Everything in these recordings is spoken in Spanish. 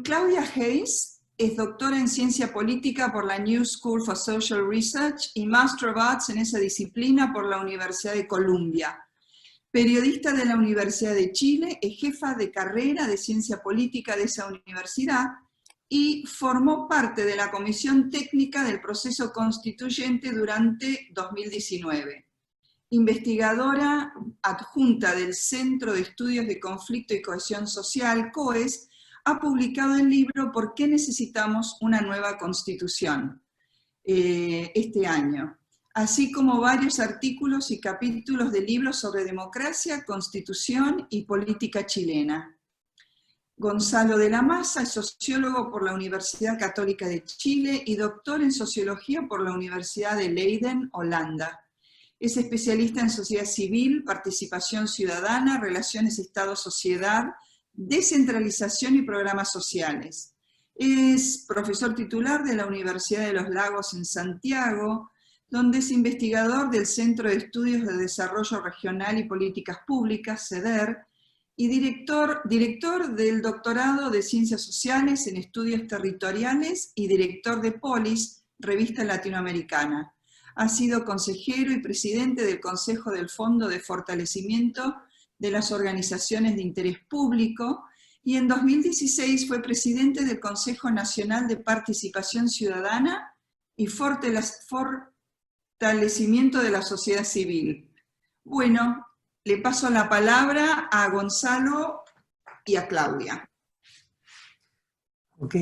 Claudia Hayes es doctora en Ciencia Política por la New School for Social Research y Master of Arts en esa disciplina por la Universidad de Columbia. Periodista de la Universidad de Chile, es jefa de carrera de Ciencia Política de esa universidad y formó parte de la Comisión Técnica del Proceso Constituyente durante 2019. Investigadora adjunta del Centro de Estudios de Conflicto y Cohesión Social, COES, ha publicado el libro ¿Por qué necesitamos una nueva Constitución? Este año, así como varios artículos y capítulos de libros sobre democracia, constitución y política chilena. Gonzalo de la Maza es sociólogo por la Universidad Católica de Chile y doctor en sociología por la Universidad de Leiden, Holanda. Es especialista en sociedad civil, participación ciudadana, relaciones Estado-sociedad, descentralización y programas sociales. Es profesor titular de la Universidad de los Lagos en Santiago, donde es investigador del Centro de Estudios de Desarrollo Regional y Políticas Públicas, CEDER, y director del Doctorado de Ciencias Sociales en Estudios Territoriales y director de Polis, revista latinoamericana. Ha sido consejero y presidente del Consejo del Fondo de Fortalecimiento de las Organizaciones de Interés Público y en 2016 fue presidente del Consejo Nacional de Participación Ciudadana y Fortalecimiento de la Sociedad Civil. Bueno, le paso la palabra a Gonzalo y a Claudia. Ok,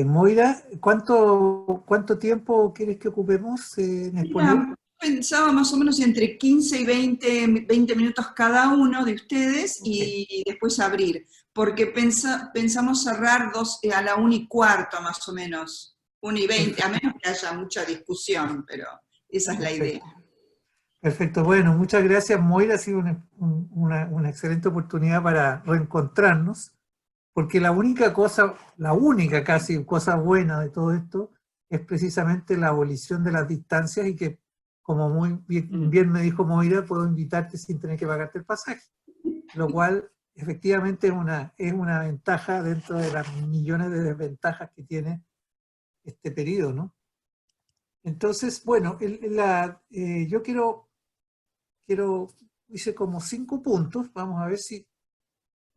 Moira, ¿cuánto tiempo quieres que ocupemos en exponer? Mira, pensaba más o menos entre 15 y 20 minutos cada uno de ustedes y después abrir, porque pensamos cerrar a la 1:15 más o menos, 1:20, a menos que haya mucha discusión, pero esa es la idea. Perfecto, bueno, muchas gracias Moira, ha sido una excelente oportunidad para reencontrarnos, porque la única casi cosa buena de todo esto es precisamente la abolición de las distancias y que, como muy bien me dijo Moira, puedo invitarte sin tener que pagarte el pasaje, lo cual efectivamente es una ventaja dentro de las millones de desventajas que tiene este periodo, ¿no? Entonces, bueno, yo hice como 5 puntos, vamos a ver si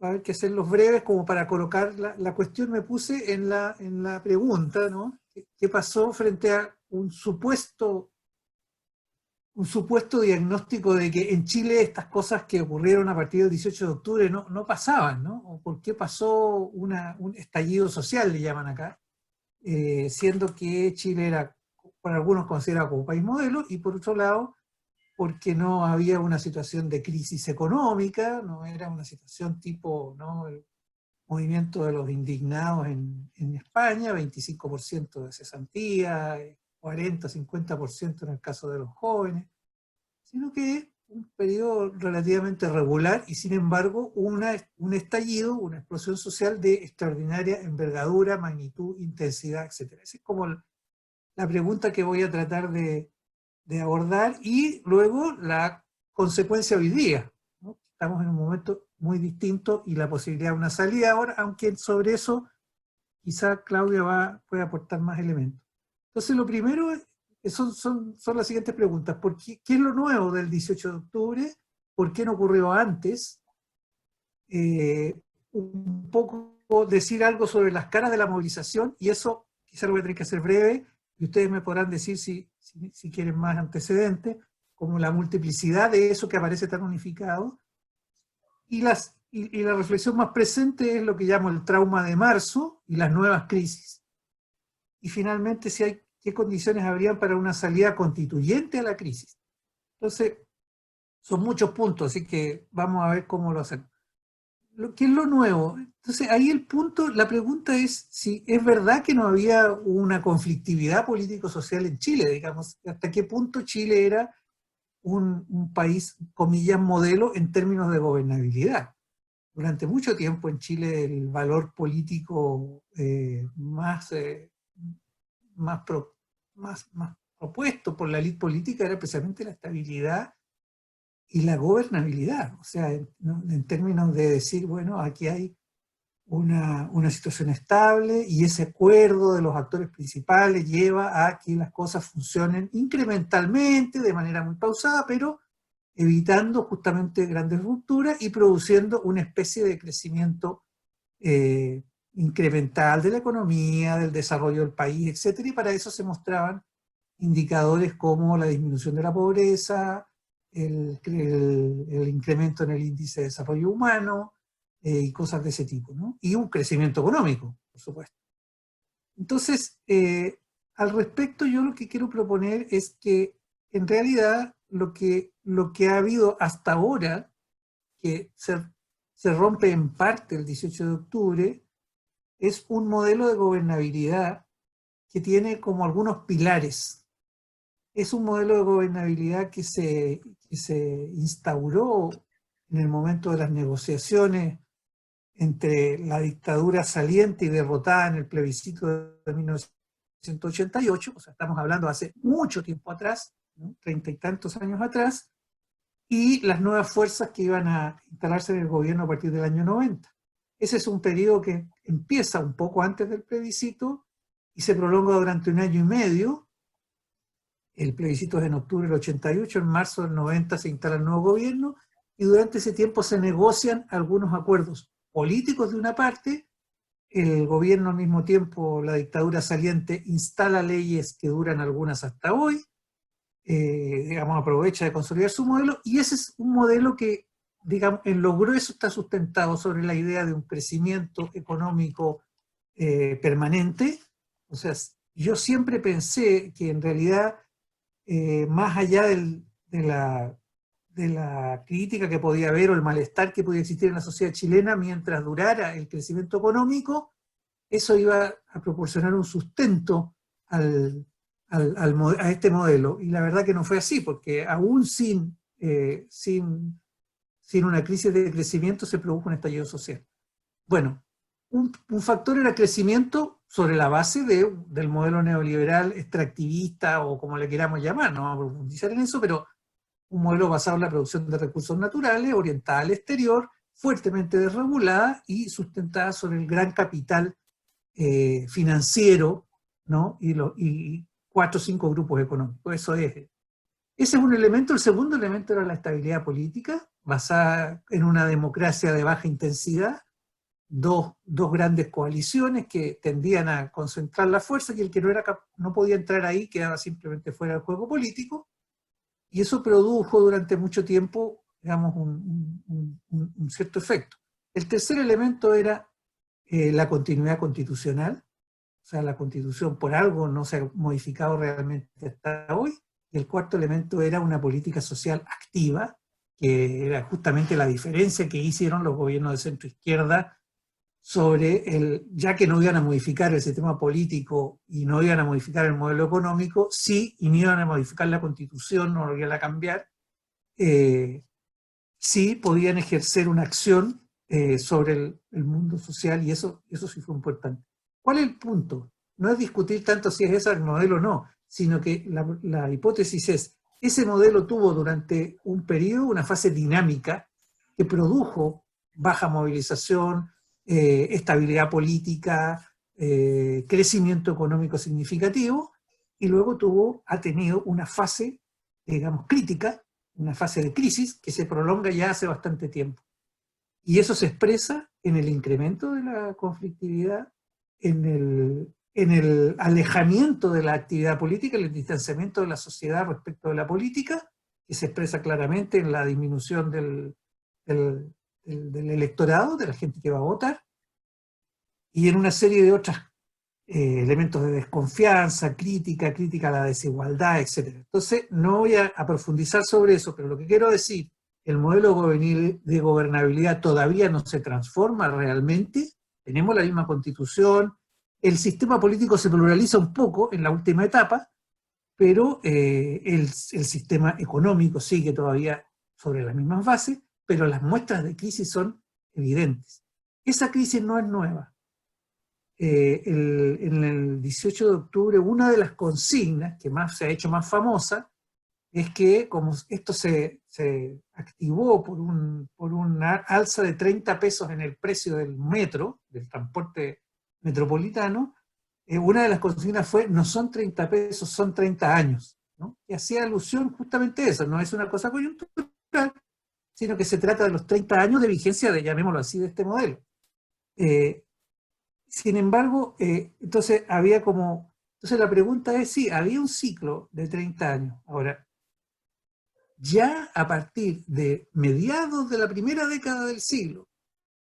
va a haber que hacerlos breves como para colocar la cuestión. Me puse en la pregunta, ¿no? ¿Qué pasó frente a un supuesto diagnóstico de que en Chile estas cosas que ocurrieron a partir del 18 de octubre no pasaban, ¿no? O por qué pasó un estallido social, le llaman acá, siendo que Chile era, por algunos, considerado como país modelo, y por otro lado, porque no había una situación de crisis económica, no era una situación tipo, ¿no?, el movimiento de los indignados en España, 25% de cesantía, 40-50% en el caso de los jóvenes, sino que un periodo relativamente regular y sin embargo un estallido, una explosión social de extraordinaria envergadura, magnitud, intensidad, etc. Esa es como la pregunta que voy a tratar de abordar, y luego la consecuencia hoy día, ¿no? Estamos en un momento muy distinto y la posibilidad de una salida ahora, aunque sobre eso quizá Claudia puede aportar más elementos. Entonces lo primero son las siguientes preguntas. ¿Qué es lo nuevo del 18 de octubre? ¿Por qué no ocurrió antes? Un poco decir algo sobre las caras de la movilización, y eso quizá lo voy a tener que hacer breve, y ustedes me podrán decir si quieren más antecedentes, como la multiplicidad de eso que aparece tan unificado, y la reflexión más presente es lo que llamo el trauma de marzo y las nuevas crisis. Y finalmente, qué condiciones habrían para una salida constituyente a la crisis. Entonces, son muchos puntos, así que vamos a ver cómo lo hacemos. ¿Qué es lo nuevo? Entonces, ahí la pregunta es si es verdad que no había una conflictividad político-social en Chile, digamos, hasta qué punto Chile era un país, comillas, modelo en términos de gobernabilidad. Durante mucho tiempo en Chile el valor político más propuesto por la élite política era precisamente la estabilidad y la gobernabilidad, o sea, en términos de decir, bueno, aquí hay una situación estable, y ese acuerdo de los actores principales lleva a que las cosas funcionen incrementalmente, de manera muy pausada, pero evitando justamente grandes rupturas y produciendo una especie de crecimiento incremental de la economía, del desarrollo del país, etc. Y para eso se mostraban indicadores como la disminución de la pobreza, el incremento en el índice de desarrollo humano, y cosas de ese tipo, ¿no? Y un crecimiento económico, por supuesto. Entonces, al respecto, yo lo que quiero proponer es que, en realidad, lo que ha habido hasta ahora, que se rompe en parte el 18 de octubre, es un modelo de gobernabilidad que tiene como algunos pilares. Es un modelo de gobernabilidad que se instauró en el momento de las negociaciones entre la dictadura saliente y derrotada en el plebiscito de 1988, o sea, estamos hablando hace mucho tiempo atrás, ¿no? 30 y tantos años atrás, y las nuevas fuerzas que iban a instalarse en el gobierno a partir del año 90. Ese es un periodo que empieza un poco antes del plebiscito y se prolonga durante un año y medio. El plebiscito es en octubre del 88, en marzo del 90 se instala el nuevo gobierno, y durante ese tiempo se negocian algunos acuerdos políticos de una parte. El gobierno al mismo tiempo, la dictadura saliente, instala leyes que duran algunas hasta hoy, digamos, aprovecha de consolidar su modelo, y ese es un modelo que, digamos, en lo grueso está sustentado sobre la idea de un crecimiento económico permanente. O sea, yo siempre pensé que en realidad, más allá de la crítica que podía haber o el malestar que podía existir en la sociedad chilena, mientras durara el crecimiento económico, eso iba a proporcionar un sustento a este modelo. Y la verdad que no fue así, porque aún sin una crisis de crecimiento se produjo un estallido social. Bueno, un factor era crecimiento sobre la base del modelo neoliberal extractivista, o como le queramos llamar, no vamos a profundizar en eso, pero un modelo basado en la producción de recursos naturales, orientada al exterior, fuertemente desregulada y sustentada sobre el gran capital financiero, ¿no? Y 4 o 5 grupos económicos. Ese es un elemento. El segundo elemento era la estabilidad política, basada en una democracia de baja intensidad, dos grandes coaliciones que tendían a concentrar la fuerza, y el que no podía entrar ahí quedaba simplemente fuera del juego político, y eso produjo durante mucho tiempo, digamos, un cierto efecto. El tercer elemento era la continuidad constitucional, o sea, la Constitución por algo no se ha modificado realmente hasta hoy. Y el cuarto elemento era una política social activa, que era justamente la diferencia que hicieron los gobiernos de centro-izquierda sobre ya que no iban a modificar el sistema político y no iban a modificar el modelo económico, sí, y no iban a modificar la Constitución, no lo iban a cambiar, sí podían ejercer una acción sobre el mundo social, y eso sí fue importante. ¿Cuál es el punto? No es discutir tanto si es ese el modelo o no, sino que la hipótesis es, ese modelo tuvo durante un periodo una fase dinámica que produjo baja movilización, estabilidad política, crecimiento económico significativo, y luego ha tenido una fase, digamos, crítica, una fase de crisis que se prolonga ya hace bastante tiempo. Y eso se expresa en el incremento de la conflictividad, en el alejamiento de la actividad política, en el distanciamiento de la sociedad respecto de la política, que se expresa claramente en la disminución del electorado, de la gente que va a votar, y en una serie de otros elementos de desconfianza, crítica a la desigualdad, etc. Entonces, no voy a profundizar sobre eso, pero lo que quiero decir, el modelo de gobernabilidad todavía no se transforma realmente, tenemos la misma constitución, el sistema político se pluraliza un poco en la última etapa, pero el sistema económico sigue todavía sobre las mismas bases, pero las muestras de crisis son evidentes. Esa crisis no es nueva. En el 18 de octubre, una de las consignas que más se ha hecho más famosa es que como esto se activó por una alza de 30 pesos en el precio del metro, del transporte metropolitano, una de las consignas fue, no son 30 pesos, son 30 años, ¿no? Y hacía alusión justamente a eso, no es una cosa coyuntural, sino que se trata de los 30 años de vigencia, llamémoslo así, de este modelo. Sin embargo, entonces la pregunta es, sí, había un ciclo de 30 años. Ahora, ya a partir de mediados de la primera década del siglo,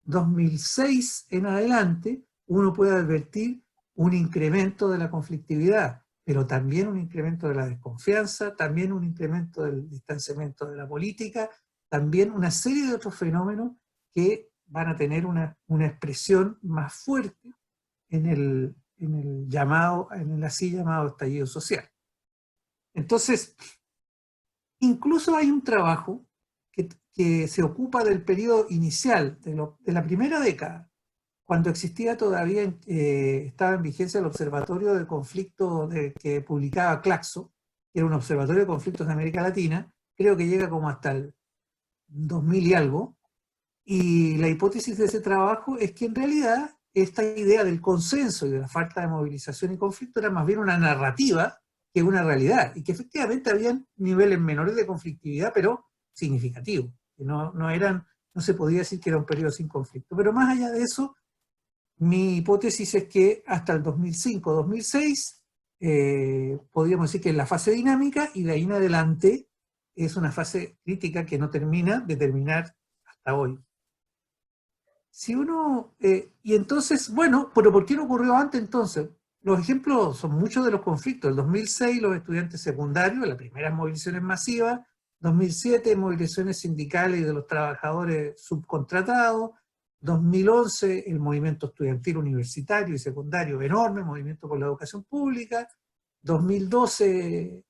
2006 en adelante, uno puede advertir un incremento de la conflictividad, pero también un incremento de la desconfianza, también un incremento del distanciamiento de la política, también una serie de otros fenómenos que van a tener una expresión más fuerte en el así llamado estallido social. Entonces, incluso hay un trabajo que se ocupa del periodo inicial, de la primera década, cuando existía todavía, estaba en vigencia el Observatorio de Conflictos que publicaba Claxo, que era un observatorio de conflictos de América Latina, creo que llega como hasta el 2000 y algo, y la hipótesis de ese trabajo es que en realidad esta idea del consenso y de la falta de movilización y conflicto era más bien una narrativa que una realidad, y que efectivamente habían niveles menores de conflictividad, pero significativos, que no se podía decir que era un periodo sin conflicto. Pero más allá de eso, mi hipótesis es que hasta el 2005-2006 podríamos decir que es la fase dinámica, y de ahí en adelante es una fase crítica que no termina de terminar hasta hoy. Si uno, y entonces, bueno, pero ¿por qué no ocurrió antes entonces? Los ejemplos son muchos de los conflictos. En 2006 los estudiantes secundarios, las primeras movilizaciones masivas, 2007 movilizaciones sindicales y de los trabajadores subcontratados, 2011 el movimiento estudiantil universitario y secundario enorme, movimiento por la educación pública, 2012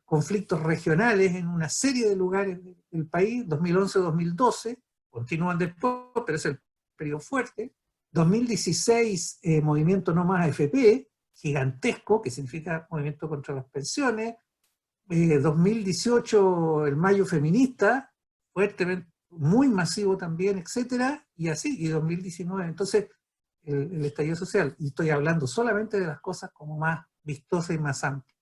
conflictos regionales en una serie de lugares del país, 2011-2012, continúan después, pero es el periodo fuerte. 2016, movimiento No Más AFP, gigantesco, que significa movimiento contra las pensiones. 2018, el Mayo Feminista, fuertemente, muy masivo también, etcétera, y así, y 2019. Entonces, el estallido social, y estoy hablando solamente de las cosas como más vistosas y más amplias.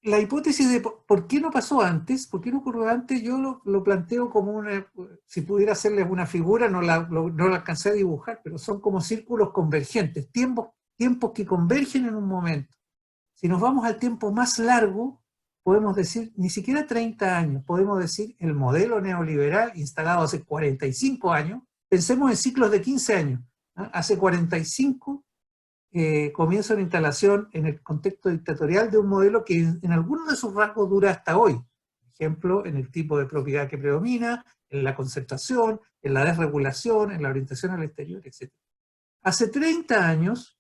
La hipótesis de por qué no pasó antes, por qué no ocurrió antes, yo lo planteo como una, si pudiera hacerles una figura, no la alcancé a dibujar, pero son como círculos convergentes, tiempos que convergen en un momento. Si nos vamos al tiempo más largo, podemos decir, ni siquiera 30 años, podemos decir el modelo neoliberal instalado hace 45 años, pensemos en ciclos de 15 años, ¿no? Hace 45 comienza una instalación en el contexto dictatorial de un modelo que en algunos de sus rasgos dura hasta hoy. Por ejemplo, en el tipo de propiedad que predomina, en la concentración, en la desregulación, en la orientación al exterior, etc. Hace 30 años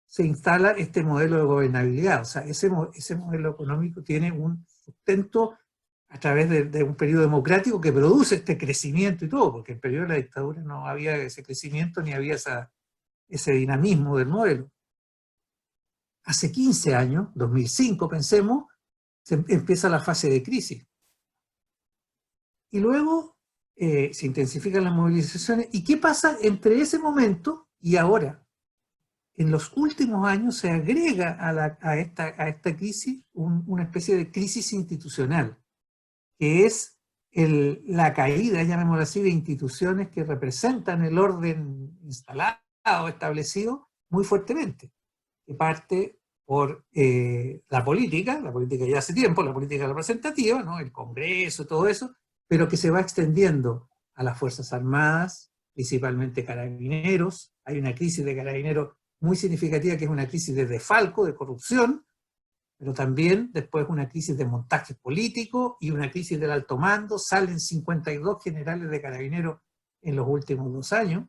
se instala este modelo de gobernabilidad, o sea, ese modelo económico tiene un sustento a través de un periodo democrático que produce este crecimiento y todo, porque en el periodo de la dictadura no había ese crecimiento ni había ese dinamismo del modelo. Hace 15 años, 2005 pensemos, se empieza la fase de crisis. Y luego se intensifican las movilizaciones. ¿Y qué pasa entre ese momento y ahora? En los últimos años se agrega a esta crisis una especie de crisis institucional, que es la caída, llamémoslo así, de instituciones que representan el orden instalado, establecido, muy fuertemente, que parte por la política ya hace tiempo, la política representativa, ¿no? El Congreso, todo eso, pero que se va extendiendo a las Fuerzas Armadas, principalmente Carabineros. Hay una crisis de Carabineros muy significativa, que es una crisis de desfalco, de corrupción, pero también después una crisis de montaje político y una crisis del alto mando. Salen 52 generales de Carabineros en los últimos 2 años.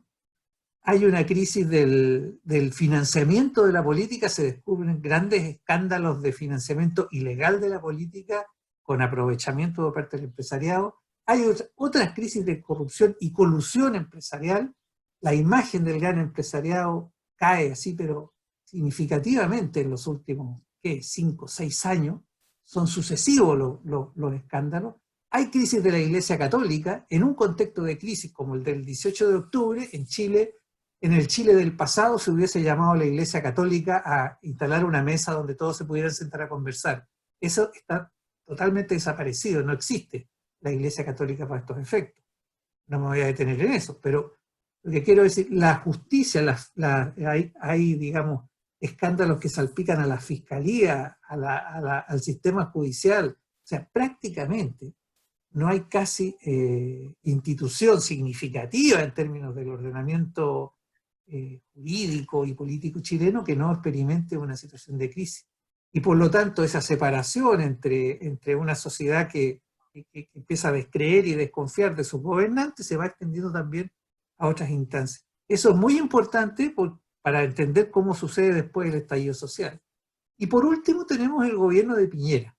Hay una crisis del financiamiento de la política, se descubren grandes escándalos de financiamiento ilegal de la política con aprovechamiento por parte del empresariado. Hay otras crisis de corrupción y colusión empresarial. La imagen del gran empresariado cae así, pero significativamente en los últimos 5 o 6 años. son sucesivos los escándalos. Hay crisis de la Iglesia Católica, en un contexto de crisis como el del 18 de octubre, en Chile, en el Chile del pasado se hubiese llamado a la Iglesia Católica a instalar una mesa donde todos se pudieran sentar a conversar. Eso está totalmente desaparecido, no existe la Iglesia Católica para estos efectos. No me voy a detener en eso, pero lo que quiero decir, la justicia, hay, digamos, escándalos que salpican a la fiscalía, al sistema judicial, o sea, prácticamente no hay casi institución significativa en términos del ordenamiento jurídico y político chileno que no experimente una situación de crisis. Y por lo tanto esa separación entre una sociedad que empieza a descreer y desconfiar de sus gobernantes se va extendiendo también a otras instancias. Eso es muy importante para entender cómo sucede después el estallido social. Y por último tenemos el gobierno de Piñera.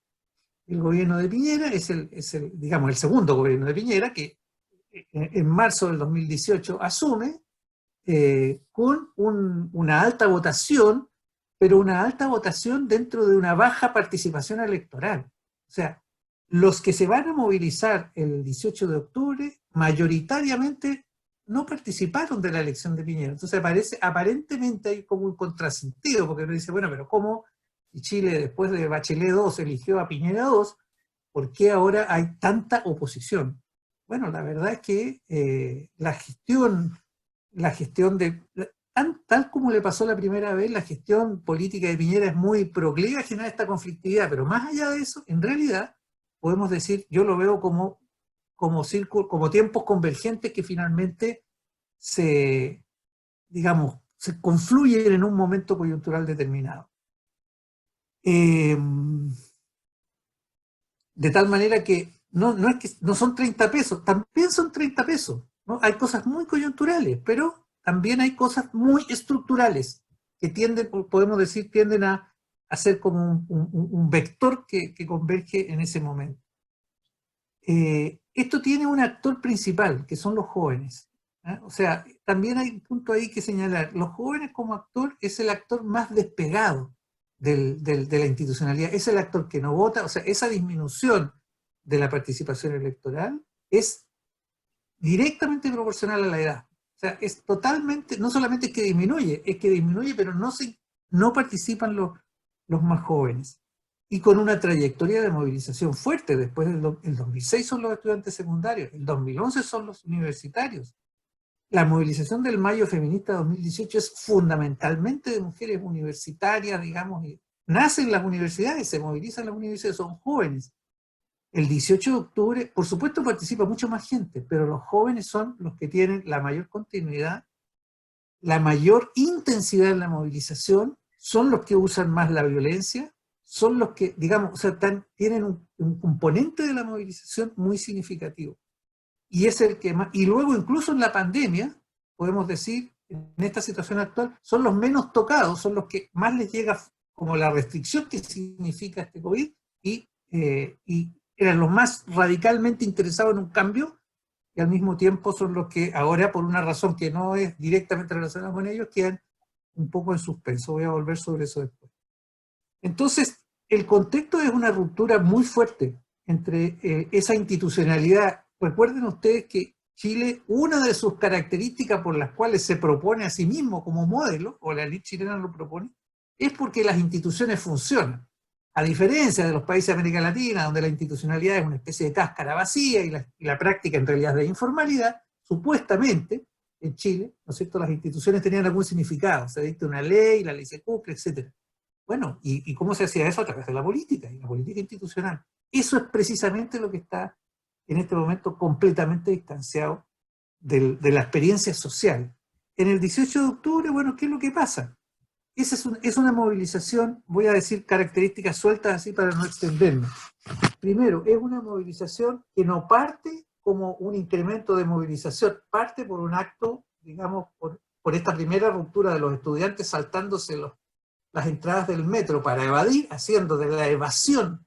El gobierno de Piñera es digamos, el segundo gobierno de Piñera, que en marzo del 2018 asume con una alta votación, pero una alta votación dentro de una baja participación electoral. O sea, los que se van a movilizar el 18 de octubre mayoritariamente no participaron de la elección de Piñera. Entonces aparentemente hay como un contrasentido, porque uno dice, bueno, pero ¿cómo si Chile después de Bachelet 2 eligió a Piñera 2, ¿por qué ahora hay tanta oposición? Bueno, la verdad es que la gestión de, tal como le pasó la primera vez, la gestión política de Piñera es muy proclive a generar esta conflictividad, pero más allá de eso, en realidad, podemos decir, yo lo veo como tiempos convergentes que finalmente digamos, se confluyen en un momento coyuntural determinado. De tal manera que no son 30 pesos, también son 30 pesos, ¿no? Hay cosas muy coyunturales, pero también hay cosas muy estructurales que podemos decir, tienden a ser como un vector que converge en ese momento. Esto tiene un actor principal, que son los jóvenes. O sea, también hay un punto ahí que señalar. Los jóvenes como actor es el actor más despegado de la institucionalidad, es el actor que no vota, o sea, esa disminución de la participación electoral es directamente proporcional a la edad. O sea, es totalmente, no solamente es que disminuye, pero no participan los más jóvenes. Y con una trayectoria de movilización fuerte. Después el 2006 son los estudiantes secundarios, el 2011 son los universitarios. La movilización del Mayo Feminista 2018 es fundamentalmente de mujeres universitarias, digamos, y nacen las universidades, se movilizan las universidades, son jóvenes. El 18 de octubre, por supuesto, participa mucho más gente, pero los jóvenes son los que tienen la mayor continuidad, la mayor intensidad en la movilización, son los que usan más la violencia, son los que, digamos, o sea, tienen un componente de la movilización muy significativo. Y es el que más, y luego incluso en la pandemia, podemos decir, en esta situación actual, son los menos tocados, son los que más les llega como la restricción que significa este COVID, y eran los más radicalmente interesados en un cambio, y al mismo tiempo son los que ahora, por una razón que no es directamente relacionada con ellos, quedan un poco en suspenso. Voy a volver sobre eso después. Entonces, el contexto es una ruptura muy fuerte entre esa institucionalidad. Recuerden ustedes que Chile, una de sus características por las cuales se propone a sí mismo como modelo, o la élite chilena lo propone, es porque las instituciones funcionan. A diferencia de los países de América Latina, donde la institucionalidad es una especie de cáscara vacía y la práctica en realidad es de informalidad, supuestamente, en Chile, ¿no es cierto?, las instituciones tenían algún significado, se dicta una ley, la ley se cumple, etc. Bueno, ¿y cómo se hacía eso? A través de la política, y la política institucional. Eso es precisamente lo que está en este momento completamente distanciado de la experiencia social. En el 18 de octubre, bueno, ¿qué es lo que pasa? Esa es una movilización, voy a decir características sueltas así para no extenderme. Primero, es una movilización que no parte como un incremento de movilización, parte por un acto, digamos, por esta primera ruptura de los estudiantes saltándose las entradas del metro para evadir, haciendo de la evasión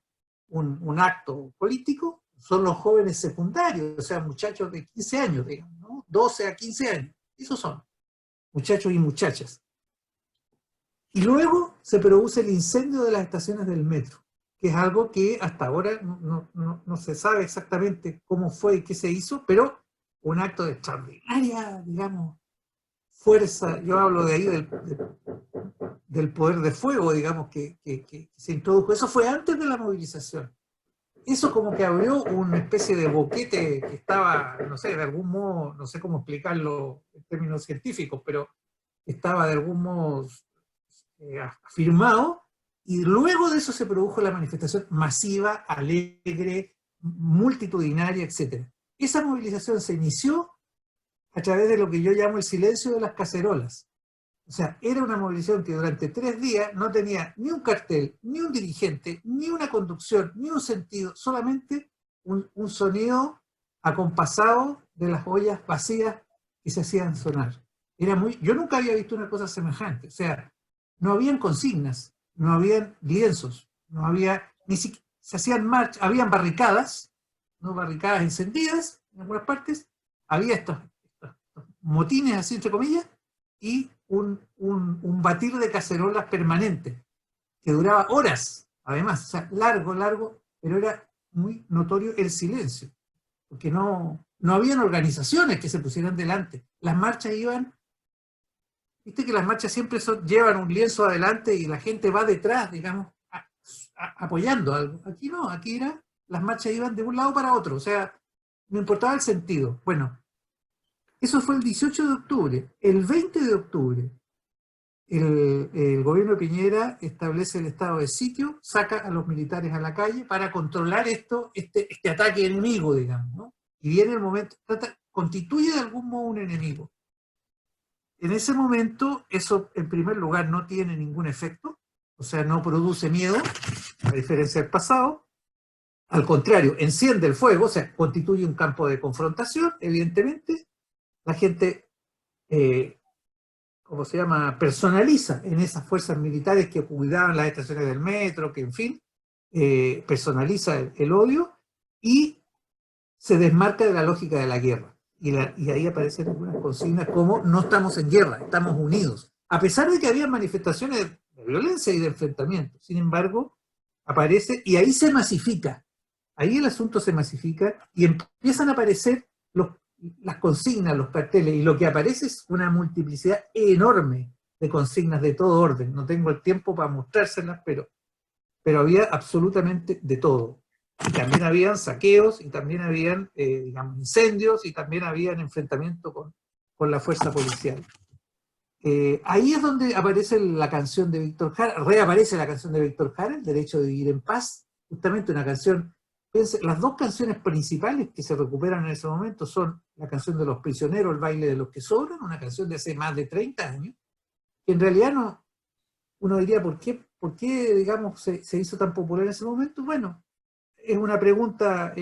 un acto político. Son los jóvenes secundarios, o sea, muchachos de 15 años, digamos, ¿no? 12 a 15 años, esos son, muchachos y muchachas. Y luego se produce el incendio de las estaciones del metro, que es algo que hasta ahora no se sabe exactamente cómo fue y qué se hizo, pero un acto de extraordinaria, digamos, fuerza. Yo hablo de ahí del poder de fuego, digamos, que se introdujo. Eso fue antes de la movilización. Eso como que abrió una especie de boquete que estaba, no sé, de algún modo, no sé cómo explicarlo en términos científicos, pero estaba de algún modo afirmado, y luego de eso se produjo la manifestación masiva, alegre, multitudinaria, etc. Esa movilización se inició a través de lo que yo llamo el silencio de las cacerolas. O sea, era una movilización que durante 3 días no tenía ni un cartel, ni un dirigente, ni una conducción, ni un sentido, solamente un sonido acompasado de las ollas vacías que se hacían sonar. Yo nunca había visto una cosa semejante. O sea, no habían consignas, no habían lienzos, no había, ni siquiera, se hacían marchas, habían barricadas, no barricadas encendidas en algunas partes, había estos motines, así entre comillas, y un batir de cacerolas permanente, que duraba horas, además, o sea, largo, pero era muy notorio el silencio, porque no habían organizaciones que se pusieran delante. Las marchas iban, viste que las marchas siempre llevan un lienzo adelante y la gente va detrás, digamos, apoyando algo. Aquí no, aquí las marchas iban de un lado para otro, o sea, no importaba el sentido. Bueno, eso fue el 18 de octubre. El 20 de octubre, el gobierno de Piñera establece el estado de sitio, saca a los militares a la calle para controlar este ataque enemigo, digamos, ¿no? Y viene el momento, constituye de algún modo un enemigo. En ese momento, eso en primer lugar no tiene ningún efecto, o sea, no produce miedo, a diferencia del pasado. Al contrario, enciende el fuego, o sea, constituye un campo de confrontación, evidentemente. La gente, ¿cómo se llama?, personaliza en esas fuerzas militares que cuidaban las estaciones del metro, que en fin, personaliza el odio y se desmarca de la lógica de la guerra. Y ahí aparecen algunas consignas como: no estamos en guerra, estamos unidos. A pesar de que había manifestaciones de violencia y de enfrentamiento, sin embargo, aparece, y ahí se masifica. Ahí el asunto se masifica y empiezan a aparecer las consignas, los carteles, y lo que aparece es una multiplicidad enorme de consignas de todo orden. No tengo el tiempo para mostrárselas, pero había absolutamente de todo. Y también habían saqueos, y también habían, digamos, incendios, y también habían enfrentamientos con la fuerza policial. Ahí es donde aparece la canción de Víctor Jara, reaparece la canción de Víctor Jara, El derecho de vivir en paz, justamente una canción. Las dos canciones principales que se recuperan en ese momento son la canción de Los Prisioneros, El baile de los que sobran, una canción de hace más de 30 años, que en realidad uno diría, ¿por qué digamos, se hizo tan popular en ese momento? Bueno, es una pregunta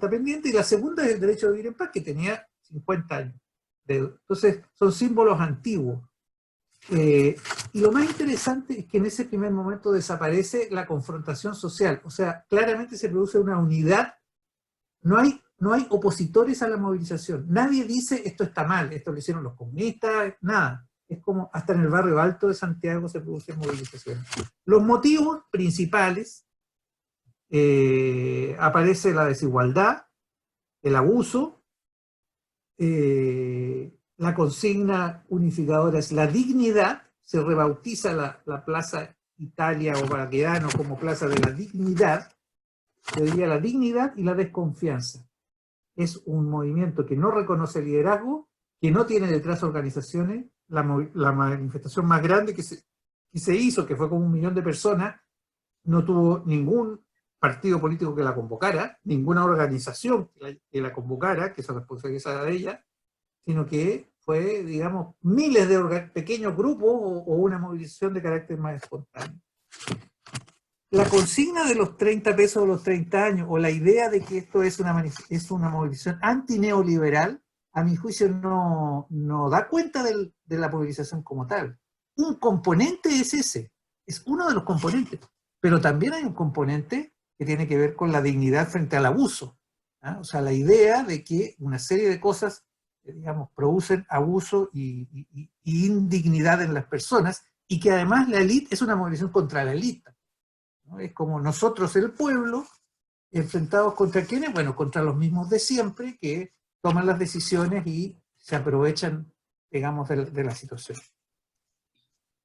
pendiente. Y la segunda es El derecho de vivir en paz, que tenía 50 años. Entonces, son símbolos antiguos. Y lo más interesante es que en ese primer momento desaparece la confrontación social, o sea, claramente se produce una unidad, no hay opositores a la movilización, nadie dice esto está mal, esto lo hicieron los comunistas, nada, es como hasta en el barrio alto de Santiago se producen movilizaciones. Los motivos principales, aparece la desigualdad, el abuso, la consigna unificadora es la dignidad, se rebautiza la Plaza Italia o Baquedano como Plaza de la Dignidad, yo diría la dignidad y la desconfianza. Es un movimiento que no reconoce liderazgo, que no tiene detrás organizaciones. La manifestación más grande que se hizo, que fue como 1 millón de personas, no tuvo ningún partido político que la convocara, ninguna organización que la convocara, que se responsabilizara de ella, sino que fue, digamos, miles de pequeños grupos o una movilización de carácter más espontáneo. La consigna de los 30 pesos o los 30 años, o la idea de que esto es una movilización antineoliberal, a mi juicio no da cuenta de la movilización como tal. Un componente es ese, es uno de los componentes, pero también hay un componente que tiene que ver con la dignidad frente al abuso, ¿ah? O sea, la idea de que una serie de cosas, digamos, producen abuso y indignidad en las personas, y que además la élite es una movilización contra la élite. ¿no? Es como nosotros, el pueblo, enfrentados contra quiénes, bueno, contra los mismos de siempre que toman las decisiones y se aprovechan, digamos, de la situación.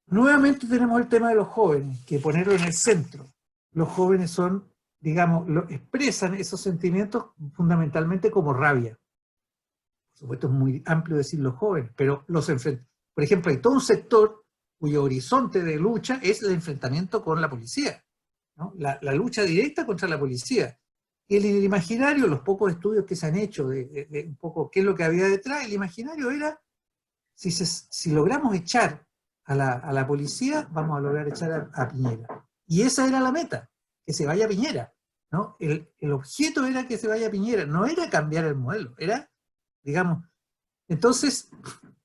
Nuevamente tenemos el tema de los jóvenes, que ponerlo en el centro. Los jóvenes son, digamos, expresan esos sentimientos fundamentalmente como rabia. Por supuesto es muy amplio decir los jóvenes, pero los enfrentan. Por ejemplo, hay todo un sector cuyo horizonte de lucha es el enfrentamiento con la policía, ¿no? La lucha directa contra la policía. Y en el imaginario, los pocos estudios que se han hecho de un poco qué es lo que había detrás, el imaginario era, si logramos echar a la policía, vamos a lograr echar a Piñera. Y esa era la meta, que se vaya Piñera, ¿no? El objeto era que se vaya Piñera, no era cambiar el modelo, era, digamos, entonces,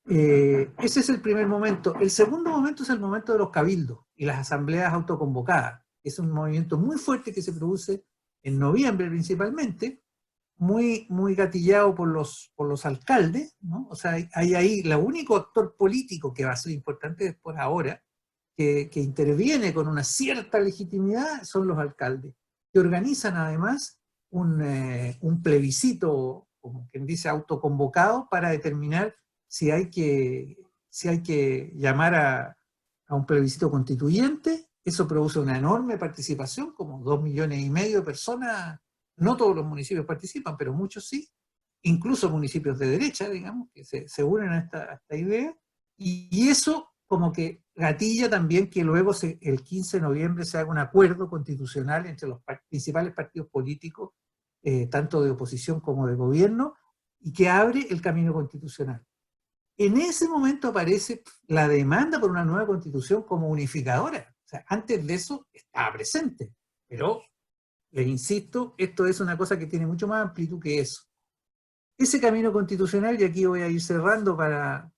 ese es el primer momento. El segundo momento es el momento de los cabildos y las asambleas autoconvocadas. Es un movimiento muy fuerte que se produce en noviembre principalmente, muy gatillado por los alcaldes, ¿no? O sea, hay ahí el único actor político que va a ser importante después ahora, que interviene con una cierta legitimidad, son los alcaldes, que organizan además un plebiscito, como quien dice, autoconvocado para determinar si hay que llamar a un plebiscito constituyente. Eso produce una enorme participación, como 2,5 millones de personas. No todos los municipios participan, pero muchos sí, incluso municipios de derecha, digamos, que se unen a esta idea, y eso como que gatilla también que luego el 15 de noviembre se haga un acuerdo constitucional entre los principales partidos políticos, tanto de oposición como de gobierno, y que abre el camino constitucional. En ese momento aparece la demanda por una nueva constitución como unificadora. O sea, antes de eso estaba presente, pero les insisto, esto es una cosa que tiene mucho más amplitud que eso. Ese camino constitucional, y aquí voy a ir cerrando para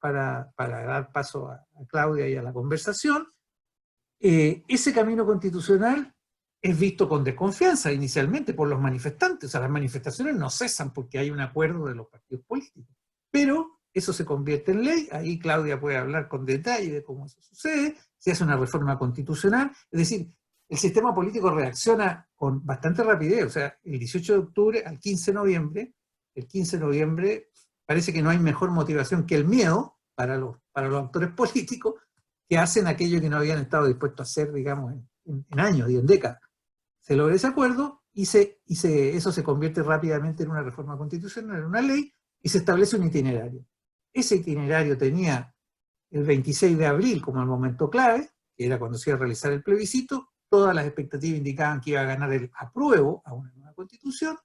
dar paso a Claudia y a la conversación, ese camino constitucional es visto con desconfianza inicialmente por los manifestantes. O sea, las manifestaciones no cesan porque hay un acuerdo de los partidos políticos. Pero eso se convierte en ley, ahí Claudia puede hablar con detalle de cómo eso sucede, se hace una reforma constitucional, es decir, el sistema político reacciona con bastante rapidez. O sea, el 18 de octubre al 15 de noviembre, el 15 de noviembre parece que no hay mejor motivación que el miedo para los actores políticos, que hacen aquello que no habían estado dispuestos a hacer, digamos, en años y en décadas. Se logra ese acuerdo y eso se convierte rápidamente en una reforma constitucional, en una ley, y se establece un itinerario. Ese itinerario tenía el 26 de abril como el momento clave, que era cuando se iba a realizar el plebiscito. Todas las expectativas indicaban que iba a ganar el apruebo a una nueva constitución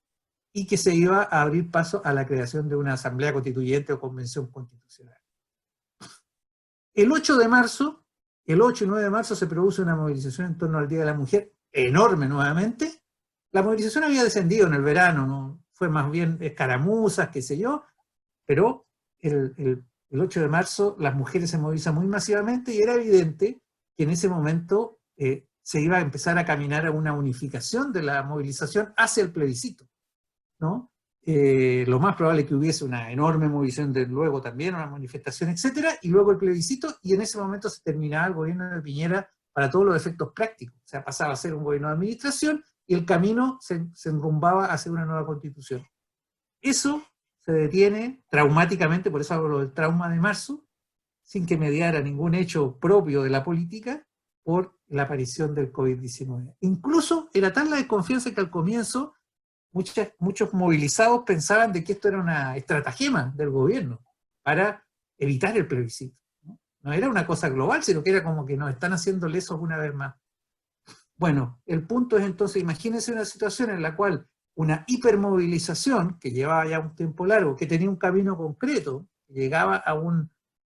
y que se iba a abrir paso a la creación de una asamblea constituyente o convención constitucional. El 8 y 9 de marzo se produce una movilización en torno al Día de la Mujer, enorme nuevamente. La movilización había descendido en el verano, ¿no? Fue más bien escaramuzas, qué sé yo, pero el 8 de marzo las mujeres se movilizan muy masivamente y era evidente que en ese momento se iba a empezar a caminar a una unificación de la movilización hacia el plebiscito, ¿no? Lo más probable es que hubiese una enorme movilización de luego también, una manifestación, etcétera, y luego el plebiscito, y en ese momento se terminaba el gobierno de Piñera para todos los efectos prácticos. O sea, pasaba a ser un gobierno de administración y el camino se enrumbaba hacia una nueva constitución. Eso se detiene traumáticamente, por eso hablo del trauma de marzo, sin que mediara ningún hecho propio de la política, por la aparición del COVID-19. Incluso era tal la desconfianza que al comienzo muchos movilizados pensaban de que esto era una estratagema del gobierno para evitar el plebiscito. No era una cosa global, sino que era como que nos están haciendo lesos una vez más. Bueno, el punto es entonces, imagínense una situación en la cual una hipermovilización que llevaba ya un tiempo largo, que tenía un camino concreto, que llegaba a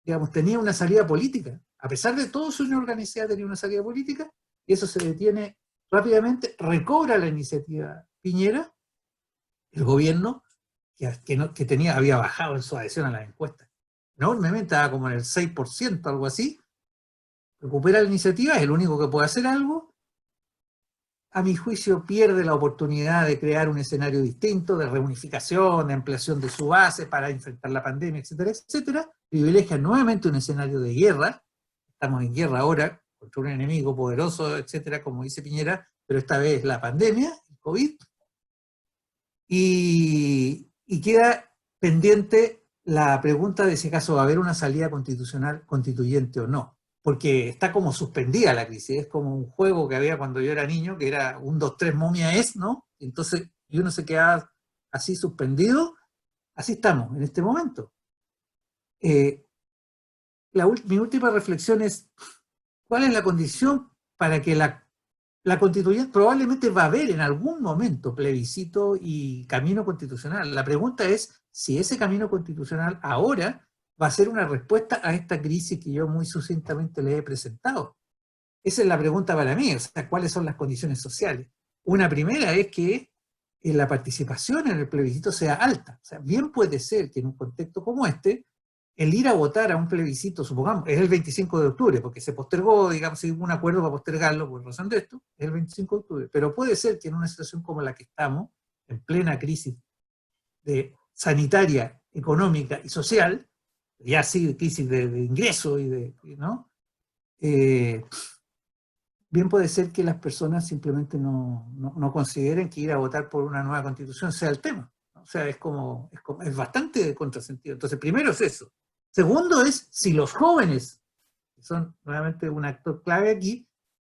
digamos, tenía una salida política. A pesar de todo, su organización tenía una salida política, y eso se detiene rápidamente, recobra la iniciativa Piñera, el gobierno, que había bajado en su adhesión a las encuestas enormemente, estaba como en el 6%, algo así, recupera la iniciativa, es el único que puede hacer algo. A mi juicio pierde la oportunidad de crear un escenario distinto, de reunificación, de ampliación de su base para enfrentar la pandemia, etcétera, etcétera. Privilegia nuevamente un escenario de guerra. Estamos en guerra ahora contra un enemigo poderoso, etcétera, como dice Piñera, pero esta vez la pandemia, el COVID, y queda pendiente la pregunta de si acaso va a haber una salida constitucional constituyente o no, porque está como suspendida la crisis, es como un juego que había cuando yo era niño, que era 1, 2, 3, momia es, ¿no? Entonces, y uno se quedaba así suspendido, así estamos en este momento. Mi última reflexión es, ¿cuál es la condición para que la constituyente probablemente va a haber en algún momento plebiscito y camino constitucional? La pregunta es si ese camino constitucional ahora va a ser una respuesta a esta crisis que yo muy sucintamente le he presentado. Esa es la pregunta para mí, o sea, ¿cuáles son las condiciones sociales? Una primera es que la participación en el plebiscito sea alta. O sea, bien puede ser que en un contexto como este, el ir a votar a un plebiscito, supongamos, es el 25 de octubre, porque se postergó, digamos, si hubo un acuerdo para postergarlo por razón de esto, es el 25 de octubre, pero puede ser que en una situación como la que estamos, en plena crisis sanitaria, económica y social, ya sí crisis de ingreso ¿no? Bien puede ser que las personas simplemente no consideren que ir a votar por una nueva constitución sea el tema. O sea, es bastante contrasentido. Entonces, primero es eso. Segundo es si los jóvenes, que son nuevamente un actor clave aquí,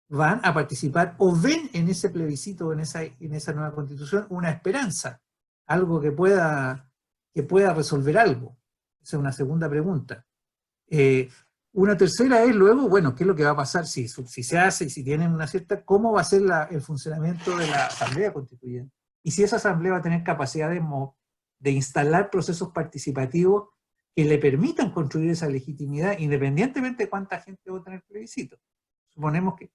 van a participar o ven en ese plebiscito, en esa nueva constitución, una esperanza, algo que pueda resolver algo. Esa es una segunda pregunta. Una tercera es luego, bueno, ¿qué es lo que va a pasar si se hace y si tienen una cierta, cómo va a ser el funcionamiento de la Asamblea Constituyente? Y si esa Asamblea va a tener capacidad de instalar procesos participativos que le permitan construir esa legitimidad independientemente de cuánta gente vota en el plebiscito. Suponemos que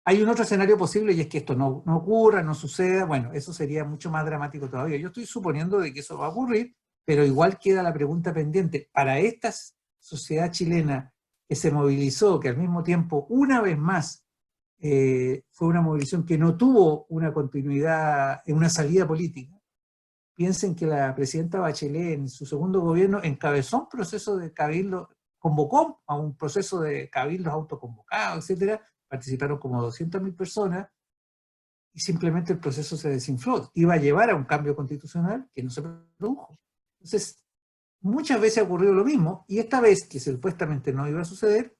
hay un otro escenario posible y es que esto no ocurra, no suceda, bueno, eso sería mucho más dramático todavía. Yo estoy suponiendo de que eso va a ocurrir, pero igual queda la pregunta pendiente. Para esta sociedad chilena que se movilizó, que al mismo tiempo, una vez más, fue una movilización que no tuvo una continuidad en una salida política. Piensen que la presidenta Bachelet en su segundo gobierno encabezó un proceso de cabildo, convocó a un proceso de cabildos autoconvocados, etcétera, participaron como 200.000 personas y simplemente el proceso se desinfló. Iba a llevar a un cambio constitucional que no se produjo. Entonces, muchas veces ha ocurrido lo mismo, y esta vez, que supuestamente no iba a suceder,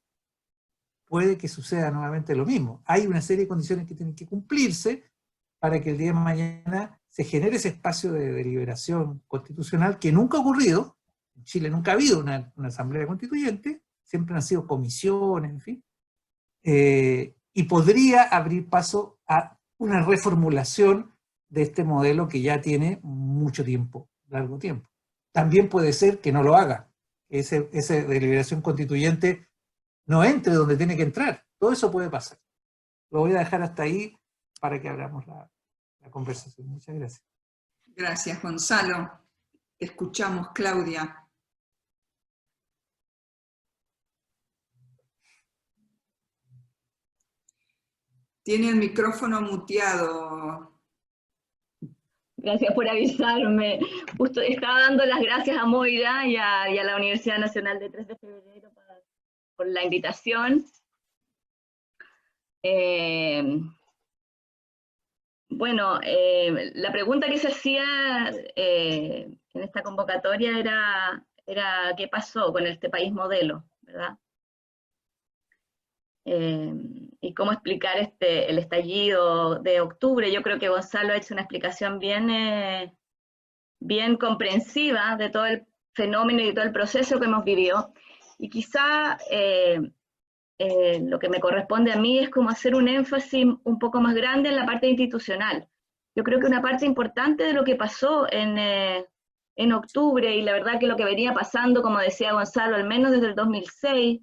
puede que suceda nuevamente lo mismo. Hay una serie de condiciones que tienen que cumplirse para que el día de mañana se genere ese espacio de deliberación constitucional que nunca ha ocurrido. En Chile nunca ha habido una asamblea constituyente, siempre han sido comisiones, en fin, y podría abrir paso a una reformulación de este modelo que ya tiene mucho tiempo, largo tiempo. También puede ser que no lo haga, que esa deliberación constituyente no entre donde tiene que entrar. Todo eso puede pasar. Lo voy a dejar hasta ahí para que abramos la conversación. Muchas gracias. Gracias, Gonzalo. Te escuchamos, Claudia. Tiene el micrófono muteado. Gracias por avisarme. Justo estaba dando las gracias a Moira y a la Universidad Nacional de 3 de Febrero por la invitación. Bueno, la pregunta que se hacía en esta convocatoria era ¿qué pasó con este país modelo? ¿Verdad? Y cómo explicar el estallido de octubre. Yo creo que Gonzalo ha hecho una explicación bien comprensiva de todo el fenómeno y de todo el proceso que hemos vivido. Y quizá lo que me corresponde a mí es como hacer un énfasis un poco más grande en la parte institucional. Yo creo que una parte importante de lo que pasó en octubre, y la verdad que lo que venía pasando, como decía Gonzalo, al menos desde el 2006,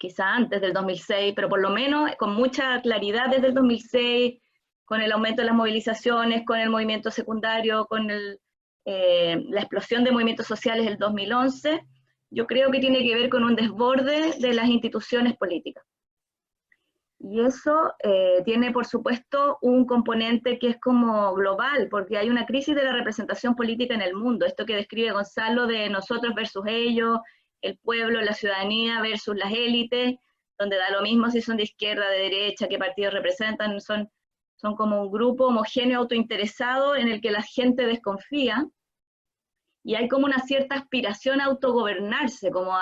quizá antes del 2006, pero por lo menos con mucha claridad desde el 2006, con el aumento de las movilizaciones, con el movimiento secundario, con la explosión de movimientos sociales del 2011, yo creo que tiene que ver con un desborde de las instituciones políticas. Y eso tiene, por supuesto, un componente que es como global, porque hay una crisis de la representación política en el mundo. Esto que describe Gonzalo de nosotros versus ellos, el pueblo, la ciudadanía versus las élites, donde da lo mismo si son de izquierda, de derecha, qué partidos representan, son son como un grupo homogéneo autointeresado en el que la gente desconfía, y hay como una cierta aspiración a autogobernarse, como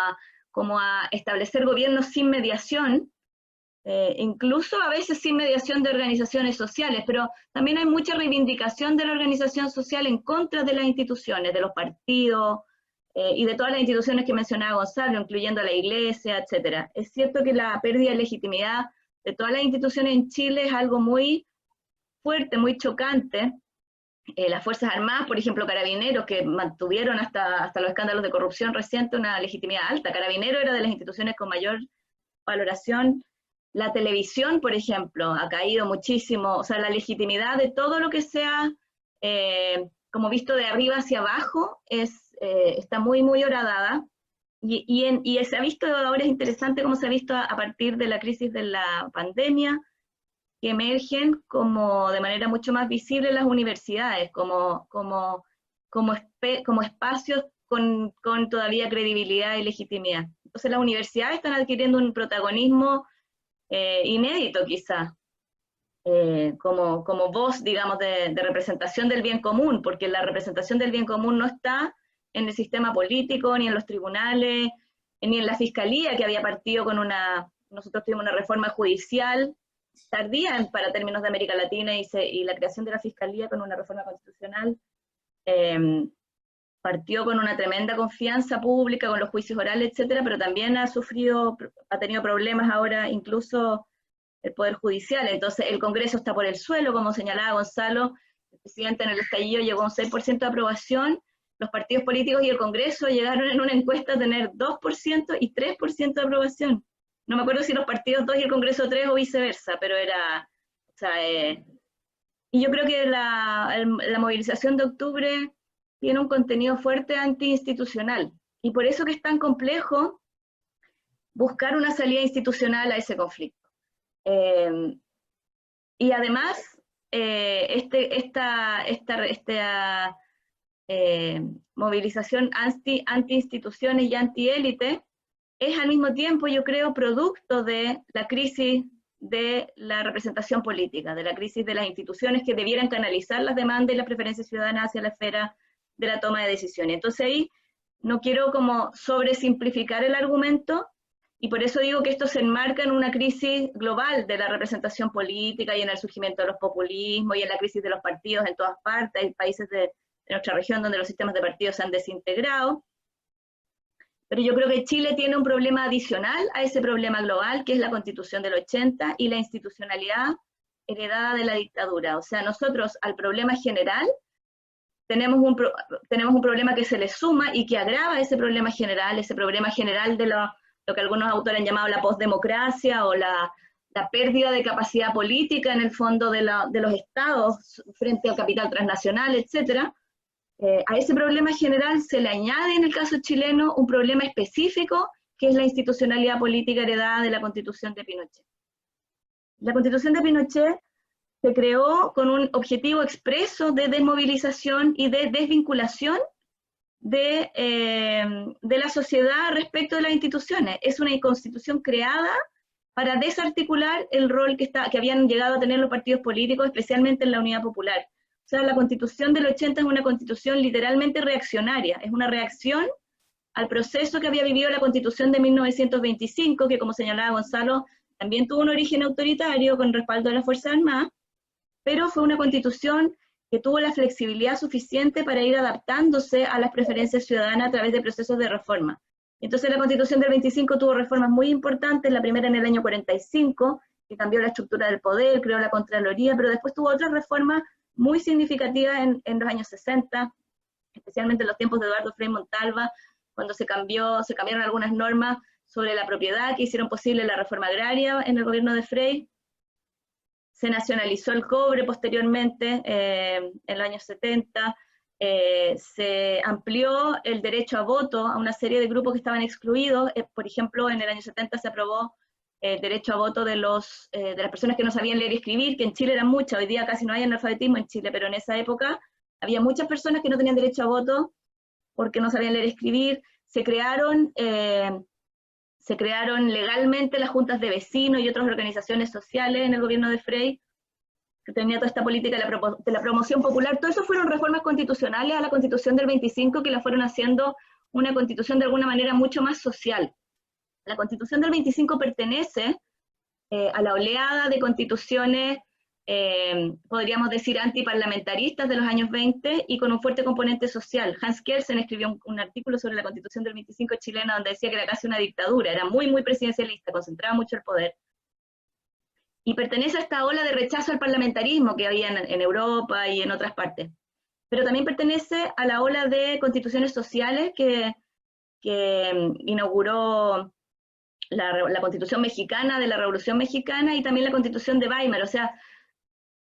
a establecer gobiernos sin mediación, incluso a veces sin mediación de organizaciones sociales, pero también hay mucha reivindicación de la organización social en contra de las instituciones, de los partidos, y de todas las instituciones que mencionaba Gonzalo, incluyendo a la Iglesia, etc. Es cierto que la pérdida de legitimidad de todas las instituciones en Chile es algo muy fuerte, muy chocante. Las Fuerzas Armadas, por ejemplo, Carabineros, que mantuvieron hasta los escándalos de corrupción reciente una legitimidad alta. Carabineros era de las instituciones con mayor valoración. La televisión, por ejemplo, ha caído muchísimo. O sea, la legitimidad de todo lo que sea, como visto de arriba hacia abajo, está muy, muy horadada. Y se ha visto, ahora es interesante cómo se ha visto a partir de la crisis de la pandemia, que emergen como de manera mucho más visible las universidades, como espacios con todavía credibilidad y legitimidad. Entonces las universidades están adquiriendo un protagonismo inédito quizá, como voz, digamos, de representación del bien común, porque la representación del bien común no está en el sistema político, ni en los tribunales, ni en la fiscalía, que había partido con nosotros tuvimos una reforma judicial tardía para términos de América Latina, y la creación de la Fiscalía con una reforma constitucional partió con una tremenda confianza pública, con los juicios orales, etcétera, pero también ha tenido problemas ahora incluso el Poder Judicial. Entonces el Congreso está por el suelo, como señalaba Gonzalo, el presidente en el estallido llegó a un 6% de aprobación, los partidos políticos y el Congreso llegaron en una encuesta a tener 2% y 3% de aprobación. No me acuerdo si los partidos 2 y el Congreso 3 o viceversa, pero era, o sea, y yo creo que la movilización de octubre tiene un contenido fuerte antiinstitucional, y por eso que es tan complejo buscar una salida institucional a ese conflicto. Y además, esta movilización anti-instituciones y anti-élite es al mismo tiempo, yo creo, producto de la crisis de la representación política, de la crisis de las instituciones que debieran canalizar las demandas y las preferencias ciudadanas hacia la esfera de la toma de decisiones. Entonces ahí no quiero como sobresimplificar el argumento, y por eso digo que esto se enmarca en una crisis global de la representación política y en el surgimiento de los populismos y en la crisis de los partidos en todas partes. Hay países de nuestra región donde los sistemas de partidos se han desintegrado. Pero yo creo que Chile tiene un problema adicional a ese problema global, que es la Constitución del 80 y la institucionalidad heredada de la dictadura. O sea, nosotros al problema general tenemos un problema que se le suma y que agrava ese problema general de lo que algunos autores han llamado la postdemocracia, o la pérdida de capacidad política en el fondo de los estados frente al capital transnacional, etcétera. A ese problema general se le añade en el caso chileno un problema específico, que es la institucionalidad política heredada de la Constitución de Pinochet. La Constitución de Pinochet se creó con un objetivo expreso de desmovilización y de desvinculación de la sociedad respecto de las instituciones. Es una constitución creada para desarticular el rol que habían llegado a tener los partidos políticos, especialmente en la Unidad Popular. O sea, la Constitución del 80 es una constitución literalmente reaccionaria, es una reacción al proceso que había vivido la Constitución de 1925, que, como señalaba Gonzalo, también tuvo un origen autoritario con respaldo de las Fuerzas Armadas, pero fue una constitución que tuvo la flexibilidad suficiente para ir adaptándose a las preferencias ciudadanas a través de procesos de reforma. Entonces la Constitución del 25 tuvo reformas muy importantes, la primera en el año 45, que cambió la estructura del poder, creó la Contraloría, pero después tuvo otras reformas muy significativas en los años 60, especialmente en los tiempos de Eduardo Frei Montalva, cuando se cambiaron algunas normas sobre la propiedad que hicieron posible la reforma agraria en el gobierno de Frei. Se nacionalizó el cobre posteriormente, en los años 70, se amplió el derecho a voto a una serie de grupos que estaban excluidos. Por ejemplo, en el año 70 se aprobó el derecho a voto de las personas que no sabían leer y escribir, que en Chile eran muchas. Hoy día casi no hay analfabetismo en Chile, pero en esa época había muchas personas que no tenían derecho a voto porque no sabían leer y escribir. Se crearon legalmente las juntas de vecinos y otras organizaciones sociales en el gobierno de Frei. que tenía toda esta política de la promoción popular, todo eso fueron reformas constitucionales a la Constitución del 25 que la fueron haciendo una constitución de alguna manera mucho más social. La Constitución del 25 pertenece a la oleada de constituciones, podríamos decir, antiparlamentaristas de los años 20 y con un fuerte componente social. Hans Kelsen escribió un artículo sobre la Constitución del 25 chilena donde decía que era casi una dictadura, era muy, muy presidencialista, concentraba mucho el poder. Y pertenece a esta ola de rechazo al parlamentarismo que había en Europa y en otras partes. Pero también pertenece a la ola de constituciones sociales que inauguró la Constitución Mexicana de la Revolución Mexicana y también la Constitución de Weimar. O sea,